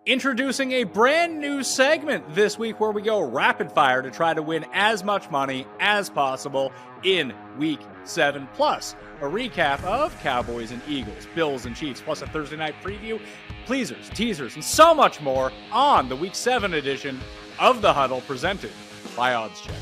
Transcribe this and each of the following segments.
Introducing a brand new segment this week where we go rapid fire to try to win as much money as possible in Week 7. Plus, a recap of Cowboys and Eagles, Bills and Chiefs, plus a Thursday night preview, pleasers, teasers, and so much more on the Week 7 edition of The Huddle presented by OddsChecker.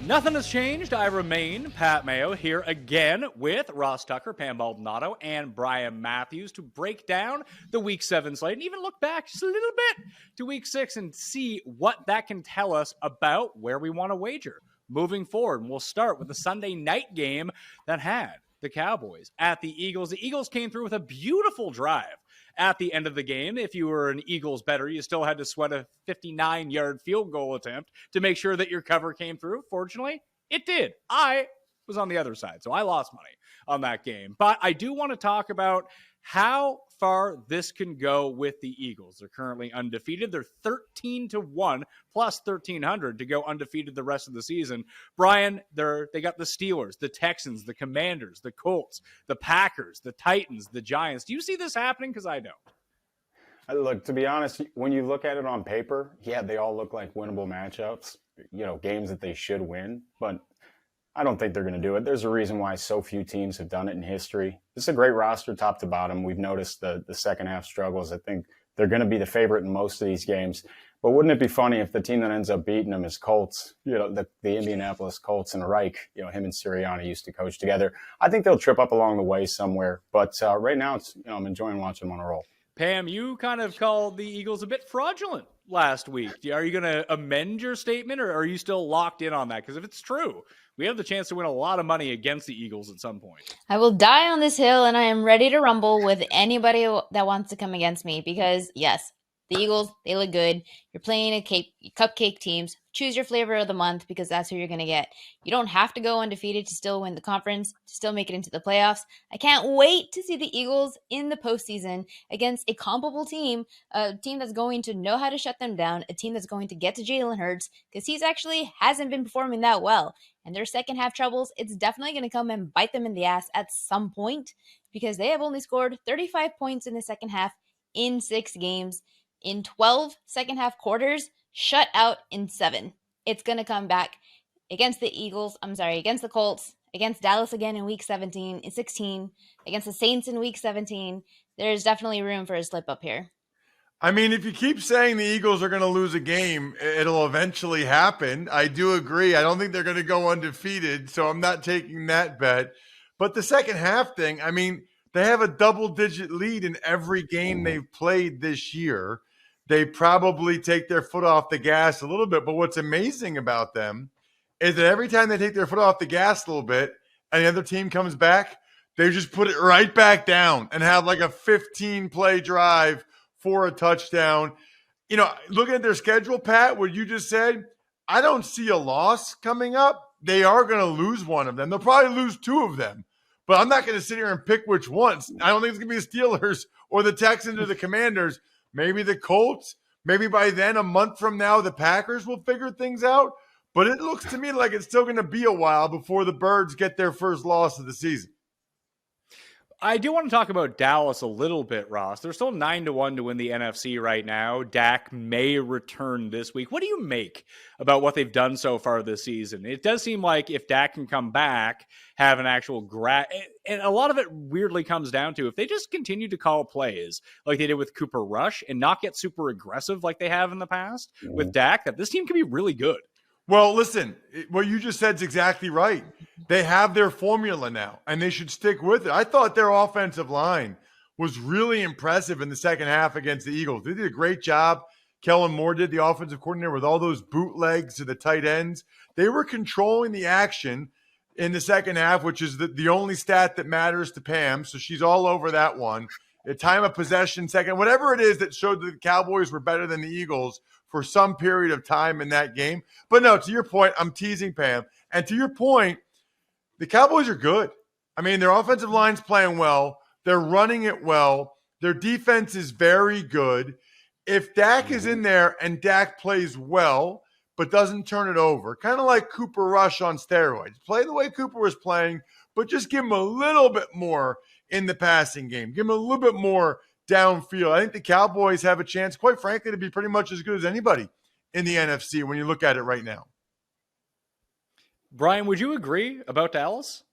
Nothing has changed. I remain Pat Mayo here again with Ross Tucker, Pam Maldonado, and Brian Matthews to break down the Week 7 slate and even look back just a little bit to Week 6 and see what that can tell us about where we want to wager moving forward. And we'll start with the Sunday night game that had the Cowboys at the Eagles. The Eagles came through with a beautiful drive at the end of the game. If you were an Eagles bettor, you still had to sweat a 59-yard field goal attempt to make sure that your cover came through. Fortunately, it did. I was on the other side, so I lost money on that game. But I do want to talk about how far this can go with the Eagles. They're currently undefeated. They're 13-1 plus 1,300 to go undefeated the rest of the season. Brian, they got the Steelers, the Texans, the Commanders, the Colts, the Packers, the Titans, the Giants. Do you see this happening? Because I don't. Look, to be honest, when you look at it on paper, yeah, they all look like winnable matchups, games that they should win, but I don't think they're going to do it. There's a reason why so few teams have done it in history. This is a great roster top to bottom. We've noticed the second half struggles. I think they're going to be the favorite in most of these games. But wouldn't it be funny if the team that ends up beating them is Colts, the Indianapolis Colts and Reich, him and Sirianni used to coach together. I think they'll trip up along the way somewhere. But right now, I'm enjoying watching them on a roll. Pam, you kind of called the Eagles a bit fraudulent last week. Are you going to amend your statement, or are you still locked in on that? Because if it's true, we have the chance to win a lot of money against the Eagles at some point. I will die on this hill, and I am ready to rumble with anybody that wants to come against me because, yes, the Eagles, they look good. You're playing cupcake teams. Choose your flavor of the month because that's who you're going to get. You don't have to go undefeated to still win the conference, to still make it into the playoffs. I can't wait to see the Eagles in the postseason against a comparable team, a team that's going to know how to shut them down, a team that's going to get to Jalen Hurts because he's actually hasn't been performing that well. And their second half troubles, it's definitely going to come and bite them in the ass at some point because they have only scored 35 points in the second half in 6 games. In 12 second half quarters, shut out in 7. It's going to come back against the Colts, against Dallas again in week 16, against the Saints in week 17. There's definitely room for a slip up here. I mean, if you keep saying the Eagles are going to lose a game, it'll eventually happen. I do agree. I don't think they're going to go undefeated, so I'm not taking that bet. But the second half thing, I mean, they have a double-digit lead in every game they've played this year. They probably take their foot off the gas a little bit. But what's amazing about them is that every time they take their foot off the gas a little bit and the other team comes back, they just put it right back down and have like a 15-play drive for a touchdown. Looking at their schedule, Pat, what you just said, I don't see a loss coming up. They are going to lose one of them. They'll probably lose 2 of them. But I'm not going to sit here and pick which ones. I don't think it's going to be the Steelers or the Texans or the Commanders. Maybe the Colts. Maybe by then, a month from now, the Packers will figure things out. But it looks to me like it's still going to be a while before the Birds get their first loss of the season. I do want to talk about Dallas a little bit, Ross. They're still 9-1 to win the NFC right now. Dak may return this week. What do you make about what they've done so far this season? It does seem like if Dak can come back, have an actual and a lot of it weirdly comes down to if they just continue to call plays like they did with Cooper Rush and not get super aggressive like they have in the past with Dak, that this team can be really good. Well, listen, what you just said is exactly right. They have their formula now, and they should stick with it. I thought their offensive line was really impressive in the second half against the Eagles. They did a great job. Kellen Moore did, the offensive coordinator, with all those bootlegs to the tight ends. They were controlling the action in the second half, which is the only stat that matters to Pam, so she's all over that one. The time of possession, second, whatever it is that showed that the Cowboys were better than the Eagles for some period of time in that game. But no, to your point, I'm teasing Pam. And to your point, the Cowboys are good. I mean, their offensive line's playing well. They're running it well. Their defense is very good. If Dak is in there and Dak plays well but doesn't turn it over, kind of like Cooper Rush on steroids, play the way Cooper was playing, but just give him a little bit more in the passing game. Give him a little bit more downfield. I think the Cowboys have a chance, quite frankly, to be pretty much as good as anybody in the NFC when you look at it right now. Brian, would you agree about Dallas?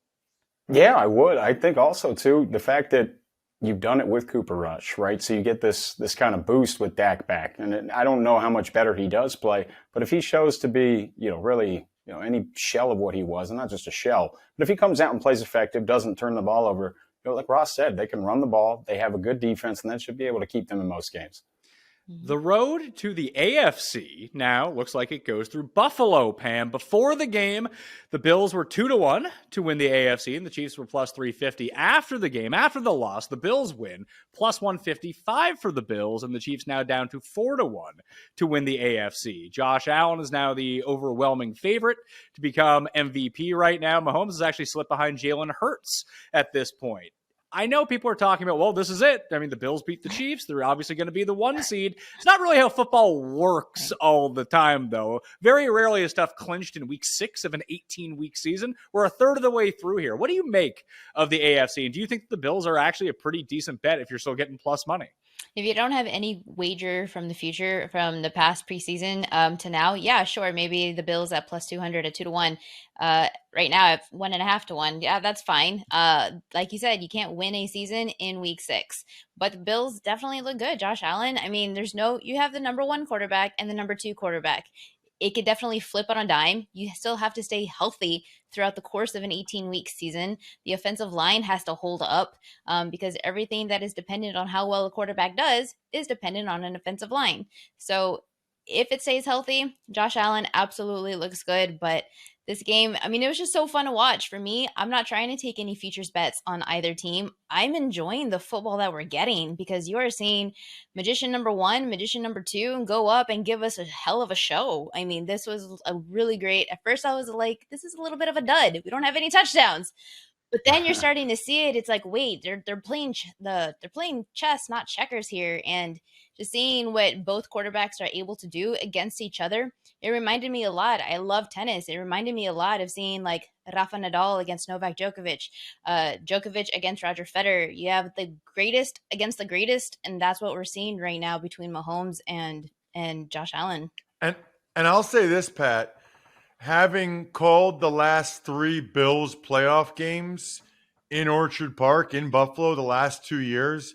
Yeah, I would. I think also, too, the fact that you've done it with Cooper Rush, right? So you get this kind of boost with Dak back. And I don't know how much better he does play, but if he shows to be, really, any shell of what he was, and not just a shell, but if he comes out and plays effective, doesn't turn the ball over, like Ross said, they can run the ball. They have a good defense, and that should be able to keep them in most games. The road to the AFC now looks like it goes through Buffalo, Pam. Before the game, the Bills were 2-1 to win the AFC, and the Chiefs were plus 350. After the game, after the loss, the Bills win, plus 155 for the Bills, and the Chiefs now down to 4-1 to win the AFC. Josh Allen is now the overwhelming favorite to become MVP right now. Mahomes has actually slipped behind Jalen Hurts at this point. I know people are talking about, well, this is it. I mean, the Bills beat the Chiefs. They're obviously going to be the 1 seed. It's not really how football works all the time, though. Very rarely is stuff clinched in week 6 of an 18-week season. We're a third of the way through here. What do you make of the AFC? And do you think the Bills are actually a pretty decent bet if you're still getting plus money? If you don't have any wager from the future, from the past preseason to now, yeah, sure. Maybe the Bills at plus 200 at 2-1. Right now, at 1.5 to 1. Yeah, that's fine. Like you said, you can't win a season in week 6, but the Bills definitely look good. Josh Allen, I mean, you have the number 1 quarterback and the number 2 quarterback. It could definitely flip on a dime. You still have to stay healthy throughout the course of an 18-week season. The offensive line has to hold up because everything that is dependent on how well a quarterback does is dependent on an offensive line. So if it stays healthy, Josh Allen absolutely looks good. But this game, I mean, it was just so fun to watch. For me, I'm not trying to take any futures bets on either team. I'm enjoying the football that we're getting because you are seeing magician number 1, magician number 2 go up and give us a hell of a show. I mean, this was a really great. At first, I was like, this is a little bit of a dud. We don't have any touchdowns. But then you're starting to see it. It's like, wait, they're playing they're playing chess, not checkers here. And just seeing what both quarterbacks are able to do against each other, it reminded me a lot. I love tennis. It reminded me a lot of seeing like Rafa Nadal against Novak Djokovic, Djokovic against Roger Federer. You have the greatest against the greatest, and that's what we're seeing right now between Mahomes and Josh Allen. And I'll say this, Pat. Having called the last 3 Bills playoff games in Orchard Park in Buffalo the last 2 years,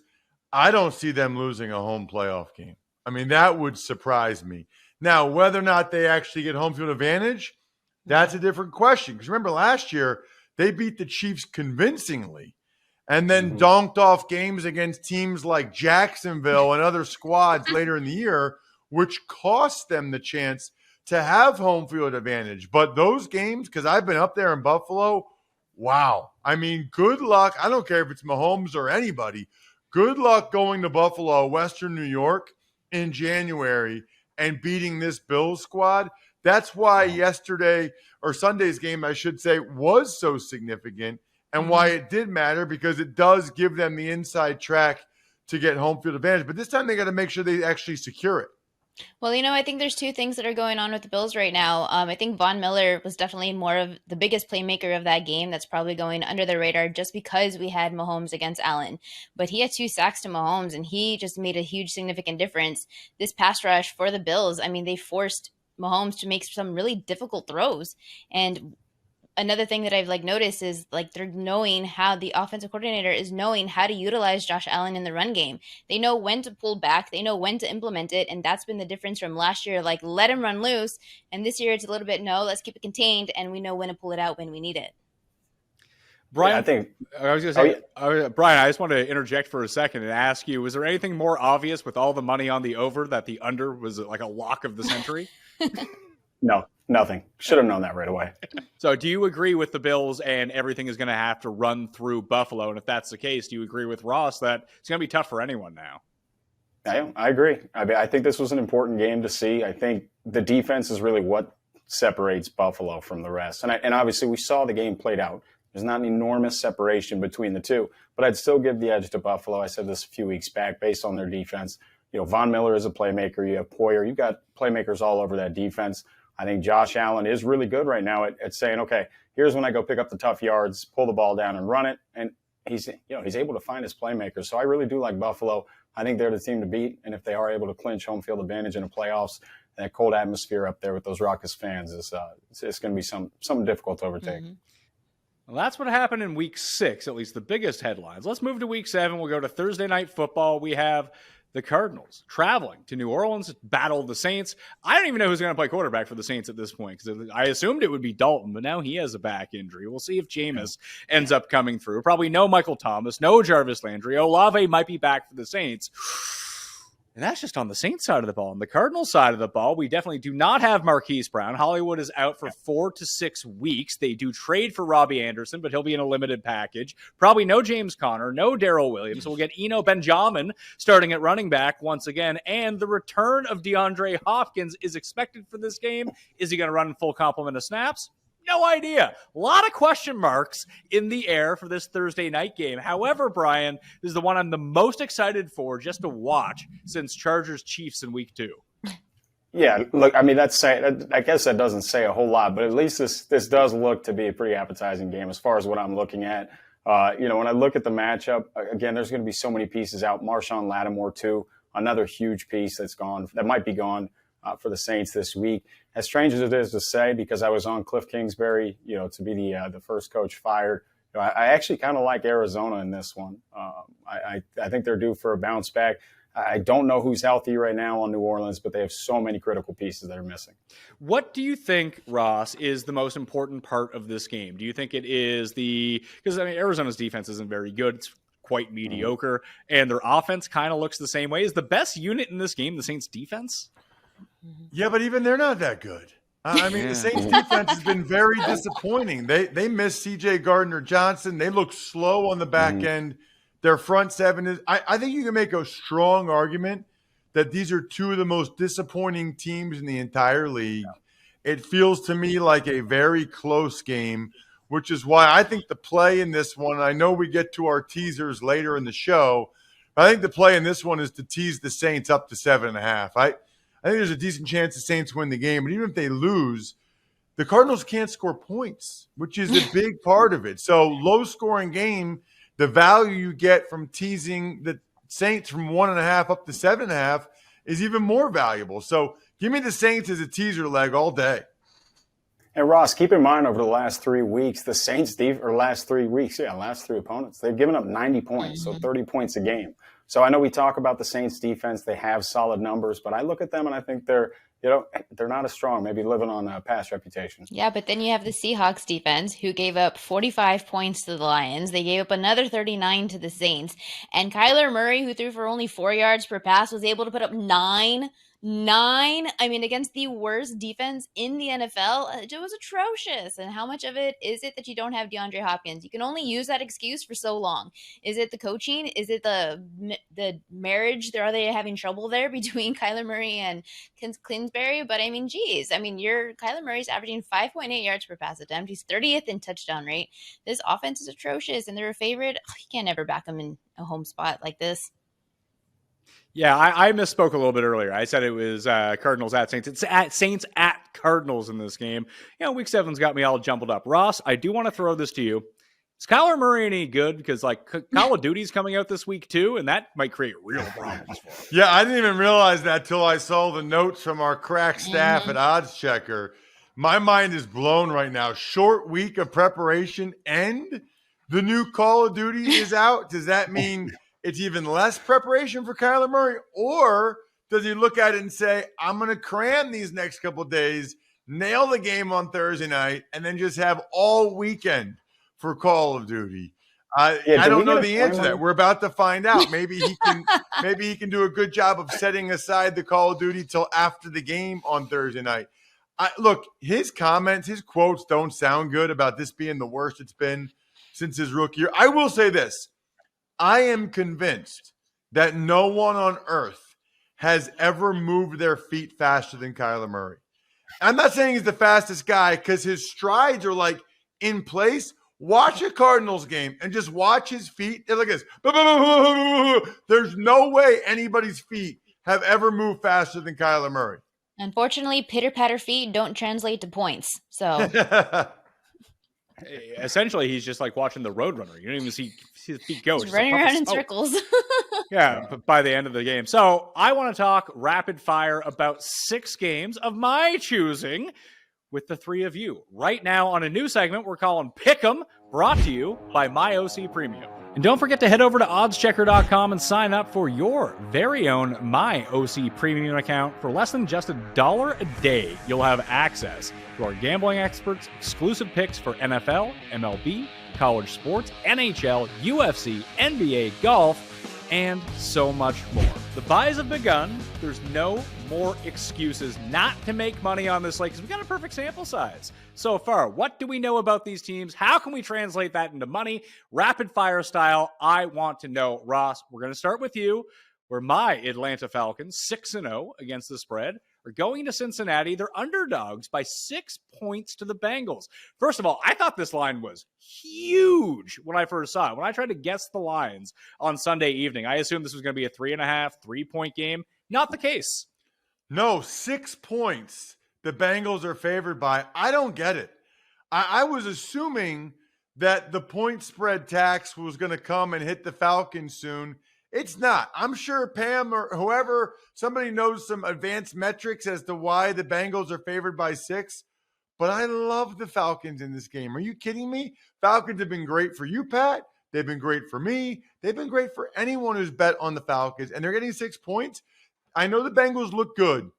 I don't see them losing a home playoff game. I mean, that would surprise me. Now, whether or not they actually get home field advantage, that's a different question. Because remember, last year, they beat the Chiefs convincingly and then donked off games against teams like Jacksonville and other squads later in the year, which cost them the chance to have home field advantage. But those games, because I've been up there in Buffalo, wow. I mean, good luck. I don't care if it's Mahomes or anybody. Good luck going to Buffalo, Western New York in January and beating this Bills squad. That's why yesterday, or Sunday's game, I should say, was so significant and why it did matter, because it does give them the inside track to get home field advantage. But this time they got to make sure they actually secure it. Well, I think there's 2 things that are going on with the Bills right now. I think Von Miller was definitely more of the biggest playmaker of that game. That's probably going under the radar just because we had Mahomes against Allen. But he had 2 sacks to Mahomes, and he just made a huge, significant difference. This pass rush for the Bills, I mean, they forced Mahomes to make some really difficult throws. And another thing that I've noticed is they're knowing how the offensive coordinator is knowing how to utilize Josh Allen in the run game. They know when to pull back. They know when to implement it. And that's been the difference from last year. Let him run loose. And this year it's a little bit, no, let's keep it contained. And we know when to pull it out when we need it. Brian, yeah, I was going to say, Brian, I just want to interject for a second and ask you, was there anything more obvious with all the money on the over that the under was like a lock of the century? No, nothing. Should have known that right away. So do you agree with the Bills and everything is going to have to run through Buffalo? And if that's the case, do you agree with Ross that it's going to be tough for anyone now? I agree. I think this was an important game to see. I think the defense is really what separates Buffalo from the rest. And obviously we saw the game played out. There's not an enormous separation between the two, but I'd still give the edge to Buffalo. I said this a few weeks back based on their defense. Von Miller is a playmaker. You have Poyer. You've got playmakers all over that defense. I think Josh Allen is really good right now at saying, okay, here's when I go pick up the tough yards, pull the ball down and run it. And he's able to find his playmakers. So I really do like Buffalo. I think they're the team to beat. And if they are able to clinch home field advantage in the playoffs, that cold atmosphere up there with those raucous fans is it's going to be something difficult to overtake. Mm-hmm. Well, that's what happened in week 6, at least the biggest headlines. Let's move to week 7. We'll go to Thursday Night Football. We have the Cardinals traveling to New Orleans to battle the Saints. I don't even know who's going to play quarterback for the Saints at this point, because I assumed it would be Dalton, but now he has a back injury. We'll see if Jameis ends up coming through. Probably no Michael Thomas, no Jarvis Landry. Olave might be back for the Saints. And that's just on the Saints side of the ball. On the Cardinals side of the ball, we definitely do not have Marquise Brown. Hollywood is out for 4 to 6 weeks. They do trade for Robbie Anderson, but he'll be in a limited package. Probably no James Conner, no Darrell Williams. So we'll get Eno Benjamin starting at running back once again. And the return of DeAndre Hopkins is expected for this game. Is he going to run in full complement of snaps? No idea. A lot of question marks in the air for this Thursday night game. However, Brian, this is the one I'm the most excited for just to watch since Chargers-Chiefs in week 2. Yeah, look, I mean, I guess that doesn't say a whole lot, but at least this does look to be a pretty appetizing game as far as what I'm looking at. When I look at the matchup, again, there's going to be so many pieces out. Marshawn Lattimore, too, another huge piece that might be gone for the Saints this week. As strange as it is to say, because I was on Cliff Kingsbury, to be the first coach fired, I actually kind of like Arizona in this one. I think they're due for a bounce back. I don't know who's healthy right now on New Orleans, but they have so many critical pieces that are missing. What do you think, Ross, is the most important part of this game? Do you think it is because Arizona's defense isn't very good. It's quite mediocre, and their offense kind of looks the same way. Is the best unit in this game the Saints defense? Yeah, but even they're not that good. The Saints defense has been very disappointing. They missed C.J. Gardner-Johnson. They look slow on the back end. Their front seven is – I think you can make a strong argument that these are two of the most disappointing teams in the entire league. It feels to me like a very close game, which is why I think the play in this one – I know we get to our teasers later in the show, but I think the play in this one is to tease the Saints up to 7.5. I think there's a decent chance the Saints win the game, but even if they lose, the Cardinals can't score points, which is a big part of it. So low-scoring game, the value you get from teasing the Saints from 1.5 up to 7.5 is even more valuable. So give me the Saints as a teaser leg all day. And Ross, keep in mind over the last 3 weeks, the Saints last 3 opponents, they've given up 90 points, so 30 points a game. So I know we talk about the Saints defense, they have solid numbers, but I look at them and I think they're not as strong, maybe living on a past reputation. Yeah, but then you have the Seahawks defense who gave up 45 points to the Lions. They gave up another 39 to the Saints. And Kyler Murray, who threw for only 4 yards per pass, was able to put up 9 against the worst defense in the NFL. It was atrocious. And how much of it is it that you don't have DeAndre Hopkins? You can only use that excuse for so long. Is it the coaching? Is it the marriage? Are they having trouble there between Kyler Murray and Kingsbury? But your Kyler Murray's averaging 5.8 yards per pass attempt. He's 30th in touchdown rate. This offense is atrocious, and they're a favorite. You can't ever back them in a home spot like this. Yeah, I misspoke a little bit earlier. I said it was Cardinals at Saints. It's at Saints at Cardinals in this game. Week 7's got me all jumbled up. Ross, I do want to throw this to you. Is Kyler Murray any good? Because Call of Duty's coming out this week too, and that might create real problems for him. Yeah, I didn't even realize that till I saw the notes from our crack staff at OddsChecker. My mind is blown right now. Short week of preparation and the new Call of Duty is out. Does that mean it's even less preparation for Kyler Murray? Or does he look at it and say, I'm going to cram these next couple of days, nail the game on Thursday night, and then just have all weekend for Call of Duty? I don't know the answer to that. We're about to find out. Maybe he can do a good job of setting aside the Call of Duty till after the game on Thursday night. Look, his comments, his quotes don't sound good about this being the worst it's been since his rookie year. I will say this. I am convinced that no one on earth has ever moved their feet faster than Kyler Murray. I'm not saying he's the fastest guy because his strides are in place. Watch a Cardinals game and just watch his feet. They're like this. There's no way anybody's feet have ever moved faster than Kyler Murray. Unfortunately, pitter-patter feet don't translate to points. So Essentially, he's just like watching the Roadrunner. You don't even see his feet go. Just running around in circles. Yeah, but by the end of the game. So I want to talk rapid fire about 6 games of my choosing with the 3 of you. Right now on a new segment we're calling Pick'em, brought to you by MyOC Premium. And don't forget to head over to oddschecker.com and sign up for your very own MyOC Premium account. For less than just $1 a day, you'll have access to our gambling experts, exclusive picks for NFL, MLB, college sports, NHL, UFC, NBA, golf, and so much more. The buys have begun. There's no more excuses not to make money on this slate because we've got a perfect sample size so far. What do we know about these teams? How can we translate that into money? Rapid fire style, I want to know. Ross, we're going to start with you, where my Atlanta Falcons, 6-0 against the spread, are going to Cincinnati. They're underdogs by 6 points to the Bengals. First of all, I thought this line was huge when I first saw it. When I tried to guess the lines on Sunday evening, I assumed this was going to be a 3.5, 3-point game. Not the case. No, 6 points the Bengals are favored by. I don't get it. I was assuming that the point spread tax was going to come and hit the Falcons soon. It's not. I'm sure Pam or whoever, somebody knows some advanced metrics as to why the Bengals are favored by 6. But I love the Falcons in this game. Are you kidding me? Falcons have been great for you, Pat. They've been great for me. They've been great for anyone who's bet on the Falcons. And they're getting 6 points. I know the Bengals look good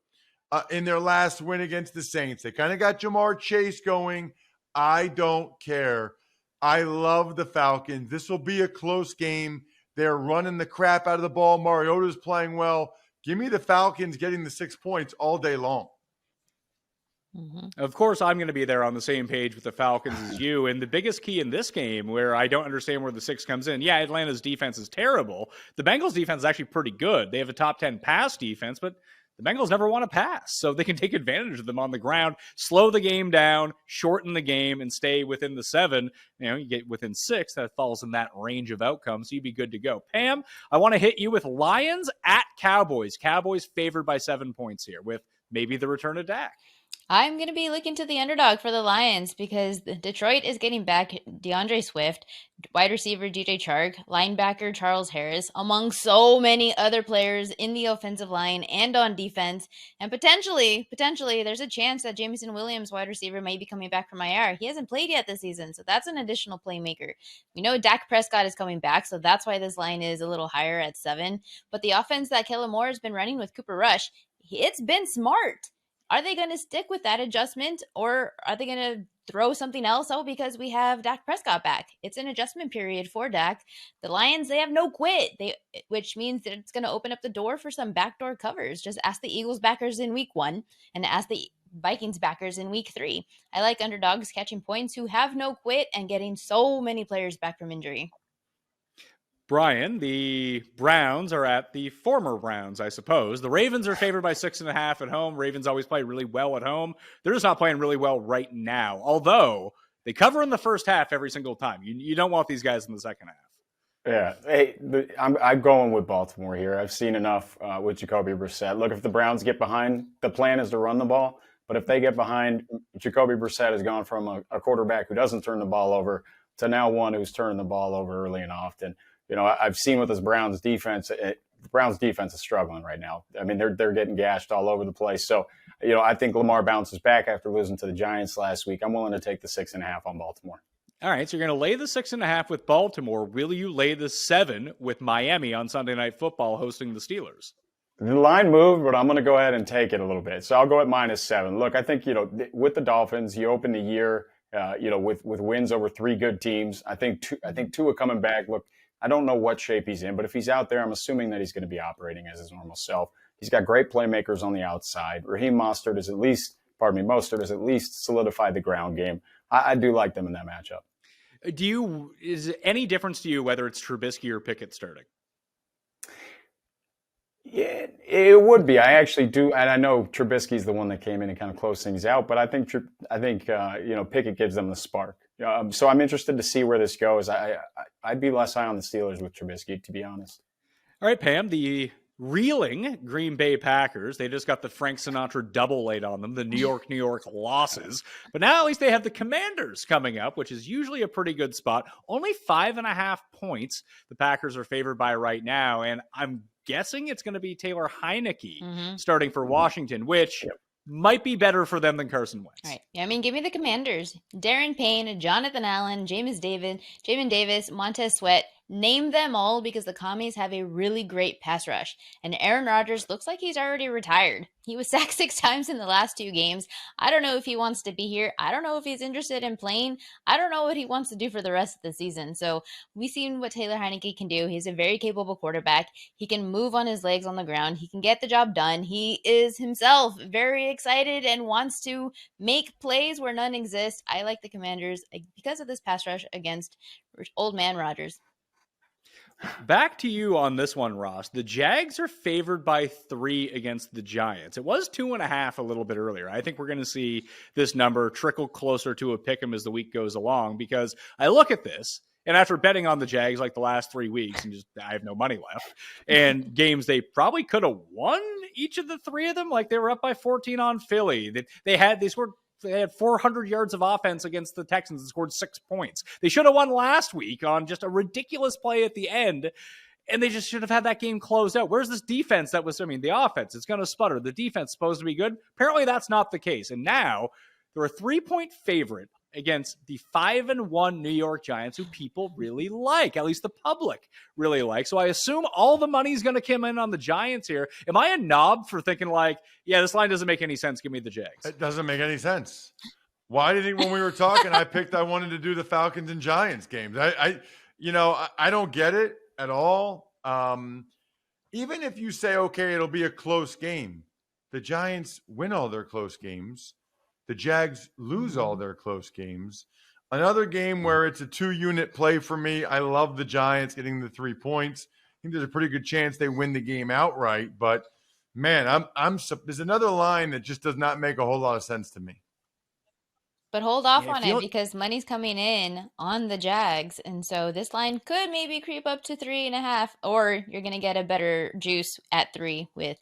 in their last win against the Saints. They kind of got Jamar Chase going. I don't care. I love the Falcons. This will be a close game. They're running the crap out of the ball. Mariota's playing well. Give me the Falcons getting the 6 points all day long. Mm-hmm. Of course, I'm going to be there on the same page with the Falcons as you. And the biggest key in this game, where I don't understand where the 6 comes in, yeah, Atlanta's defense is terrible. The Bengals' defense is actually pretty good. They have a top 10 pass defense, but the Bengals never want to pass, so they can take advantage of them on the ground, slow the game down, shorten the game, and stay within the 7. You get within 6, that falls in that range of outcomes, so you'd be good to go. Pam, I want to hit you with Lions at Cowboys. Cowboys favored by 7 points here, with maybe the return of Dak. I'm going to be looking to the underdog for the Lions because Detroit is getting back DeAndre Swift, wide receiver DJ Chark, linebacker Charles Harris, among so many other players in the offensive line and on defense. And potentially, there's a chance that Jameson Williams, wide receiver, may be coming back from IR. He hasn't played yet this season, so that's an additional playmaker. We know Dak Prescott is coming back, so that's why this line is a little higher at 7. But the offense that Kellen Moore has been running with Cooper Rush, it's been smart. Are they going to stick with that adjustment, or are they going to throw something else out because we have Dak Prescott back? It's an adjustment period for Dak. The Lions, they have no quit, which means that it's going to open up the door for some backdoor covers. Just ask the Eagles backers in week 1 and ask the Vikings backers in week 3. I like underdogs catching points who have no quit and getting so many players back from injury. Brian, the Browns are at the former Browns, I suppose. The Ravens are favored by 6.5 at home. Ravens always play really well at home. They're just not playing really well right now, although they cover in the first half every single time. You don't want these guys in the second half. Yeah. Hey, I'm going with Baltimore here. I've seen enough with Jacoby Brissett. Look, if the Browns get behind, the plan is to run the ball. But if they get behind, Jacoby Brissett has gone from a quarterback who doesn't turn the ball over to now one who's turning the ball over early and often. You know, I've seen with this Browns defense, the Browns defense is struggling right now. I mean, they're getting gashed all over the place. So, you know, I think Lamar bounces back after losing to the Giants last week. I'm willing to take the 6.5 on Baltimore. All right, so you're going to lay the 6.5 with Baltimore. Will you lay the 7 with Miami on Sunday Night Football hosting the Steelers? The line moved, but I'm going to go ahead and take it a little bit. So I'll go at -7. Look, I think, you know, with the Dolphins, you open the year, you know, with wins over 3 good teams. I think Tua coming back. Look, I don't know what shape he's in, but if he's out there, I'm assuming that he's going to be operating as his normal self. He's got great playmakers on the outside. Raheem Mostert has at least solidified the ground game. I do like them in that matchup. Is it any difference to you whether it's Trubisky or Pickett starting? Yeah, it would be. I actually do, and I know Trubisky's the one that came in and kind of closed things out. But I think you know, Pickett gives them the spark. So I'm interested to see where this goes. I'd be less high on the Steelers with Trubisky, to be honest. All right, Pam. The reeling Green Bay Packers. They just got the Frank Sinatra double laid on them, the New York losses. But now at least they have the Commanders coming up, which is usually a pretty good spot. Only 5.5 points the Packers are favored by right now. And I'm guessing it's going to be Taylor Heineke starting for Washington, which might be better for them than Carson Wentz. Right. Yeah, I mean, give me the Commanders. Darren Payne, Jonathan Allen, Jamin Davis, Montez Sweat. Name them all because the Commies have a really great pass rush. And Aaron Rodgers looks like he's already retired. He was sacked 6 times in the last 2 games. I don't know if he wants to be here. I don't know if he's interested in playing. I don't know what he wants to do for the rest of the season. So we've seen what Taylor Heineke can do. He's a very capable quarterback. He can move on his legs on the ground. He can get the job done. He is himself very excited and wants to make plays where none exist. I like the Commanders because of this pass rush against old man Rodgers. Back to you on this one, Ross. The Jags are favored by 3 against the Giants. It was 2.5 a little bit earlier. I think we're going to see this number trickle closer to a pick'em as the week goes along, because I look at this, and after betting on the Jags like the last 3 weeks, and I have no money left, and games they probably could have won each of the 3 of them, like they were up by 14 on Philly. They had 400 yards of offense against the Texans and scored 6 points. They should have won last week on just a ridiculous play at the end, and they just should have had that game closed out. Where's this defense the offense, it's going to sputter. The defense is supposed to be good. Apparently that's not the case. And now they're a 3-point favorite against the 5-1 New York Giants, who people really like, at least the public really like. So I assume all the money's going to come in on the Giants here. Am I a knob for thinking like, yeah, this line doesn't make any sense, give me the Jags? It doesn't make any sense. Why do you think when we were talking, I wanted to do the Falcons and Giants games? I don't get it at all. Even if you say, okay, it'll be a close game, the Giants win all their close games. The Jags lose all their close games. Another game where it's a 2-unit play for me. I love the Giants getting the 3 points. I think there's a pretty good chance they win the game outright. But, man, there's another line that just does not make a whole lot of sense to me. But hold off on it because money's coming in on the Jags. And so this line could maybe creep up to 3.5, or you're going to get a better juice at 3 with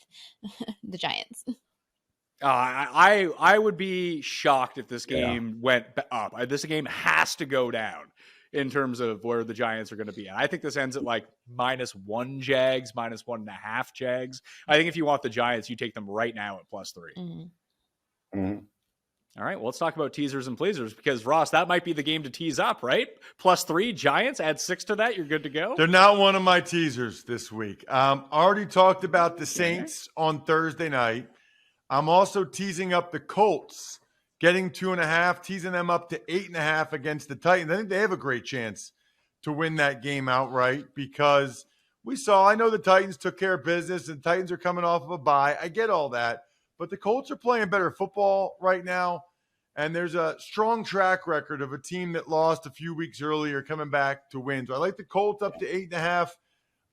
the Giants. I would be shocked if this game went up. This game has to go down in terms of where the Giants are going to be at. I think this ends at like -1 Jags, -1.5 Jags. I think if you want the Giants, you take them right now at +3. Mm-hmm. Mm-hmm. All right, well, let's talk about teasers and pleasers, because, Ross, that might be the game to tease up, right? +3 Giants, add 6 to that, you're good to go? They're not one of my teasers this week. Already talked about the Saints on Thursday night. I'm also teasing up the Colts, getting 2.5, teasing them up to 8.5 against the Titans. I think they have a great chance to win that game outright because I know the Titans took care of business and the Titans are coming off of a bye. I get all that, but the Colts are playing better football right now. And there's a strong track record of a team that lost a few weeks earlier coming back to win. So I like the Colts up to 8.5.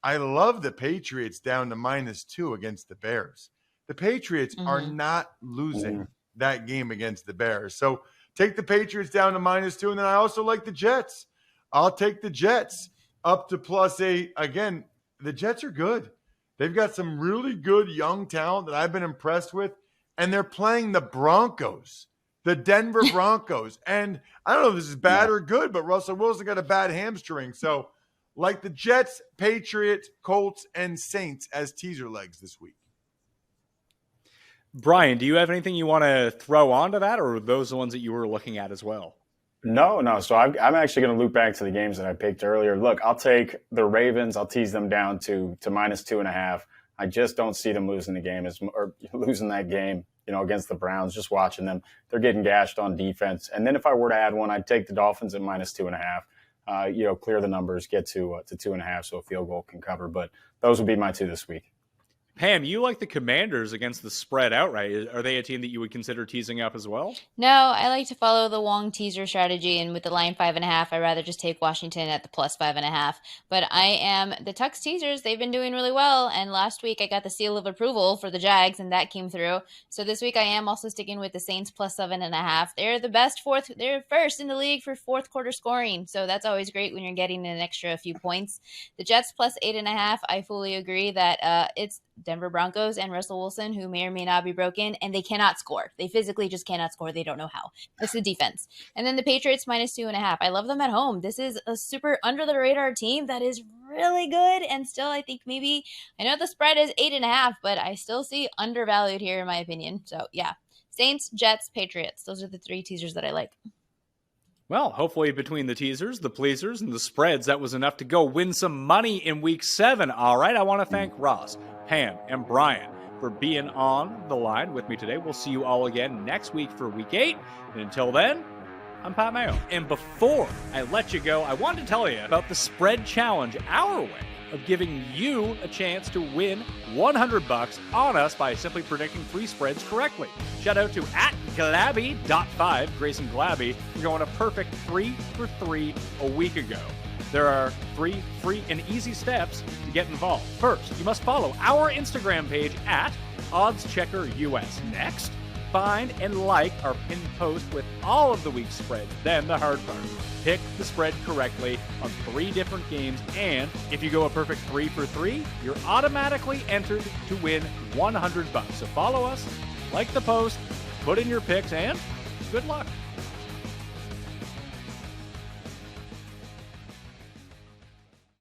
I love the Patriots down to -2 against the Bears. The Patriots are not losing that game against the Bears. So take the Patriots down to -2. And then I also like the Jets. I'll take the Jets up to +8. Again, the Jets are good. They've got some really good young talent that I've been impressed with. And they're playing the Broncos, the Denver Broncos. And I don't know if this is bad or good, but Russell Wilson got a bad hamstring. So like the Jets, Patriots, Colts, and Saints as teaser legs this week. Brian, do you have anything you want to throw onto that, or are those the ones that you were looking at as well? No. So I'm actually going to loop back to the games that I picked earlier. Look, I'll take the Ravens. I'll tease them down to -2.5. I just don't see them losing the game or losing that game, against the Browns. Just watching them, they're getting gashed on defense. And then if I were to add one, I'd take the Dolphins at -2.5. Clear the numbers, get to 2.5, so a field goal can cover. But those would be my 2 this week. Pam, you like the Commanders against the spread outright. Are they a team that you would consider teasing up as well? No, I like to follow the Wong teaser strategy, and with the line 5.5, I'd rather just take Washington at the +5.5. But I am the Tux teasers. They've been doing really well, and last week I got the seal of approval for the Jags, and that came through. So this week I am also sticking with the Saints +7.5. They're the best they're first in the league for fourth quarter scoring, so that's always great when you're getting an extra few points. The Jets +8.5, I fully agree that Denver Broncos and Russell Wilson, who may or may not be broken, and they cannot score. They physically just cannot score. They don't know how. It's the defense. And then the Patriots -2.5. I love them at home. This is a super under the radar team that is really good. And still, I think maybe, I know the spread is 8.5, but I still see undervalued here in my opinion. So yeah, Saints, Jets, Patriots. Those are the 3 teasers that I like. Well, hopefully between the teasers, the pleasers, and the spreads, that was enough to go win some money in Week 7. All right, I want to thank Ross, Pam, and Brian for being on the line with me today. We'll see you all again next week for Week 8. And until then, I'm Pat Mayo. And before I let you go, I wanted to tell you about the Spread Challenge, our way of giving you a chance to win $100 on us by simply predicting 3 spreads correctly. Shout out to @Glabby.5, Grayson Glabby, for going a perfect 3 for 3 a week ago. There are 3 free and easy steps to get involved. First, you must follow our Instagram page @OddsChecker-US. Next, find and like our pinned post with all of the week's spreads. Then the hard part. Pick the spread correctly on 3 different games, and if you go a perfect 3 for 3, you're automatically entered to win $100. So follow us, like the post, put in your picks, and good luck.